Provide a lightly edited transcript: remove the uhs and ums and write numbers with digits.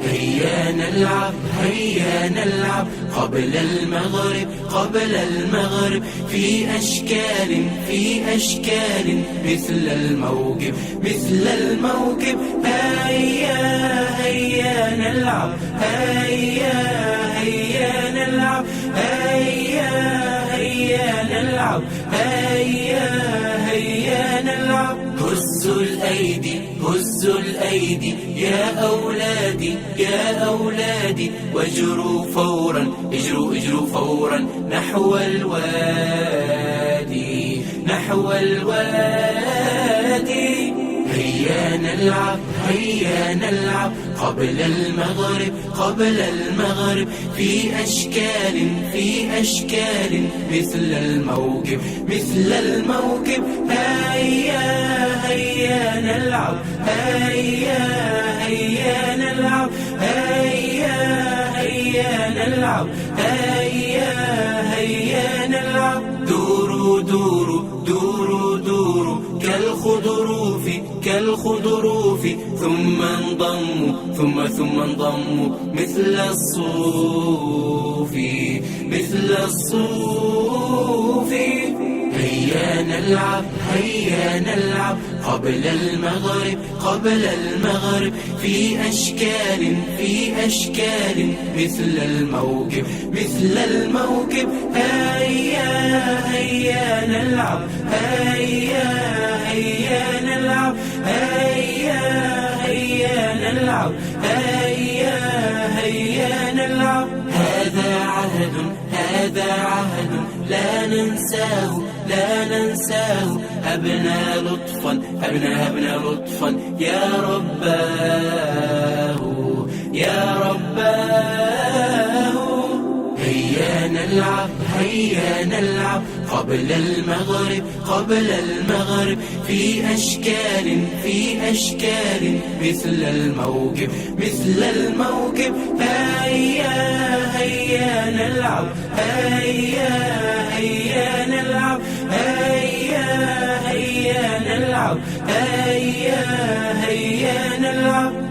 هيا نلعب هيا نلعب قبل المغرب في أشكال مثل الموكب هيا نلعب هيا نلعب هيا نلعب هيا نلعب هزوا الأيدي يا أولادي واجروا فورا اجروا فورا نحو الوادي هيا نلعب قبل المغرب في أشكال مثل الموكب هيا نلعب هيا نلعب هيا نلعب هيا نلعب دوروا كالخضروف ثم انضموا مثل الصوف هيا نلعب قبل المغرب في أشكال مثل الموكب هيا نلعب هيا نلعب هيا نلعب هيا نلعب هذا عهد لا ننساه هبنا لطفا يا رباه هيا نلعب قبل المغرب في أشكال مثل الموكب هيا نلعب هيا نلعب هيا نلعب هيا نلعب